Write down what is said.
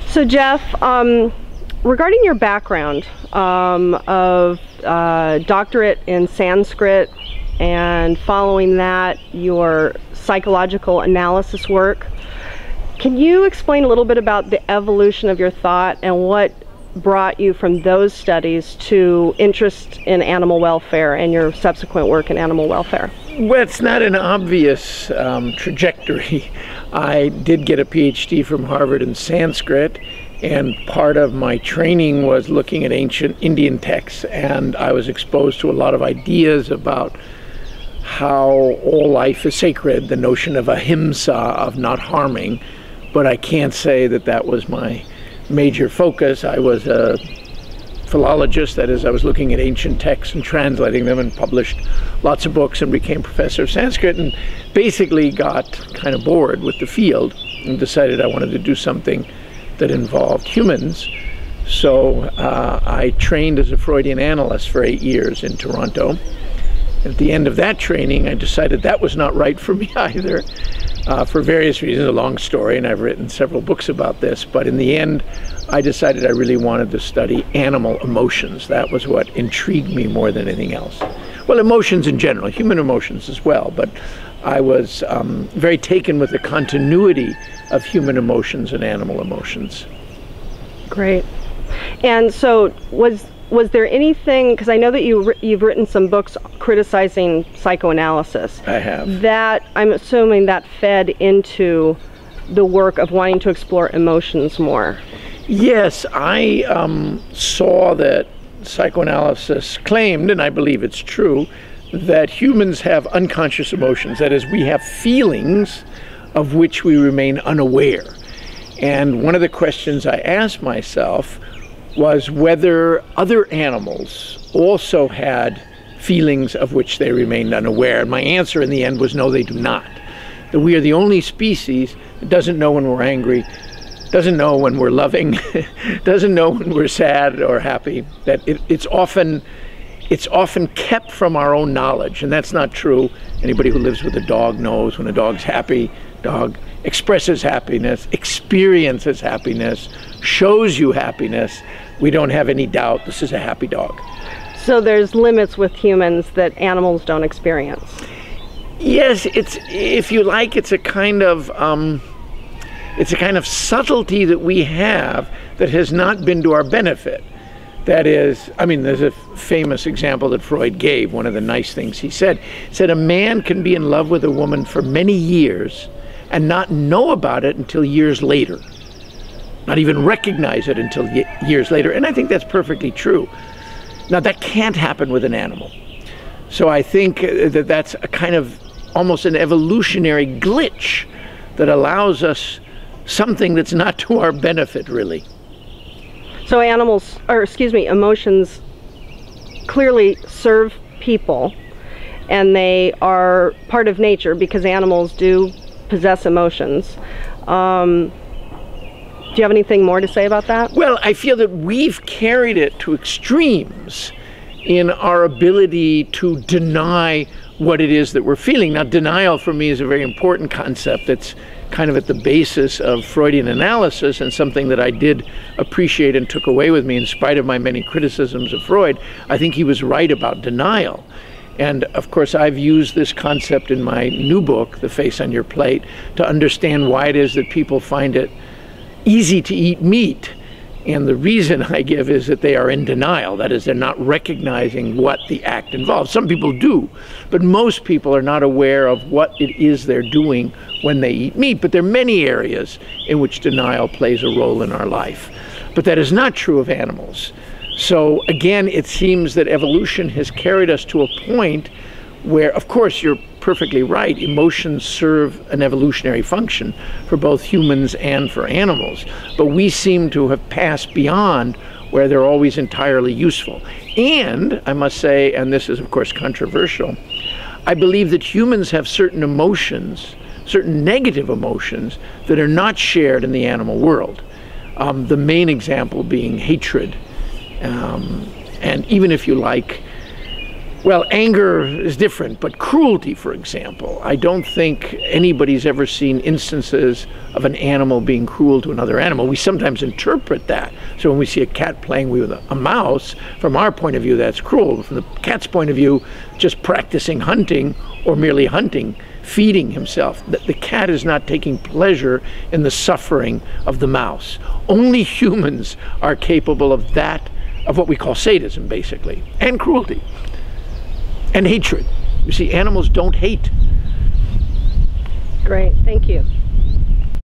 So Jeff, regarding your background of doctorate in Sanskrit, and following that your psychological analysis work, can you explain a little bit about the evolution of your thought and what brought you from those studies to interest in animal welfare and your subsequent work in animal welfare? Well, it's not an obvious trajectory. I did get a PhD from Harvard in Sanskrit, and part of my training was looking at ancient Indian texts, and I was exposed to a lot of ideas about how all life is sacred, the notion of ahimsa, of not harming, but I can't say that that was my major focus. I was a philologist, that is, I was looking at ancient texts and translating them, and published lots of books and became professor of Sanskrit, and basically got kind of bored with the field and decided I wanted to do something that involved humans. So I trained as a Freudian analyst for 8 years in Toronto. At the end of that training, I decided that was not right for me either, for various reasons, a long story, and I've written several books about this, but in the end, I decided I really wanted to study animal emotions. That was what intrigued me more than anything else. Well, emotions in general, human emotions as well, but I was very taken with the continuity of human emotions and animal emotions. Great. And so was there anything, because I know that you've written some books criticizing psychoanalysis. I have. That, I'm assuming that fed into the work of wanting to explore emotions more. Yes, I saw that psychoanalysis claimed, and I believe it's true, that humans have unconscious emotions. That is, we have feelings of which we remain unaware. And one of the questions I asked myself was whether other animals also had feelings of which they remained unaware. And my answer in the end was no, they do not. That we are the only species that doesn't know when we're angry, doesn't know when we're loving, doesn't know when we're sad or happy. That it's often kept from our own knowledge, and that's not true. Anybody who lives with a dog knows when a dog's happy, dog expresses happiness, experiences happiness, shows you happiness. We don't have any doubt this is a happy dog. So there's limits with humans that animals don't experience. Yes, it's, if you like, it's a kind of subtlety that we have that has not been to our benefit. That is, I mean, there's a famous example that Freud gave. One of the nice things he said a man can be in love with a woman for many years and not know about it until years later. Not even recognize it until years later. And I think that's perfectly true. Now, that can't happen with an animal. So I think that that's a kind of almost an evolutionary glitch that allows us something that's not to our benefit, really. So emotions clearly serve people, and they are part of nature because animals do possess emotions. Do you have anything more to say about that? Well, I feel that we've carried it to extremes in our ability to deny what it is that we're feeling. Now, denial for me is a very important concept that's kind of at the basis of Freudian analysis, and something that I did appreciate and took away with me in spite of my many criticisms of Freud. I think he was right about denial. And of course, I've used this concept in my new book, The Face on Your Plate, to understand why it is that people find it easy to eat meat. And the reason I give is that they are in denial. That is, they're not recognizing what the act involves. Some people do, but most people are not aware of what it is they're doing when they eat meat. But there are many areas in which denial plays a role in our life. But that is not true of animals. So again, it seems that evolution has carried us to a point where, of course, you're perfectly right, emotions serve an evolutionary function for both humans and for animals. But we seem to have passed beyond where they're always entirely useful. And I must say, and this is of course controversial, I believe that humans have certain emotions, certain negative emotions, that are not shared in the animal world. The main example being hatred. And even if you like, Well, anger is different, but cruelty, for example, I don't think anybody's ever seen instances of an animal being cruel to another animal. We sometimes interpret that. So when we see a cat playing with a mouse, from our point of view, that's cruel. From the cat's point of view, just practicing hunting or merely hunting, feeding himself. The cat is not taking pleasure in the suffering of the mouse. Only humans are capable of that, of what we call sadism, basically, and cruelty. And hatred. You see, animals don't hate. Great, thank you.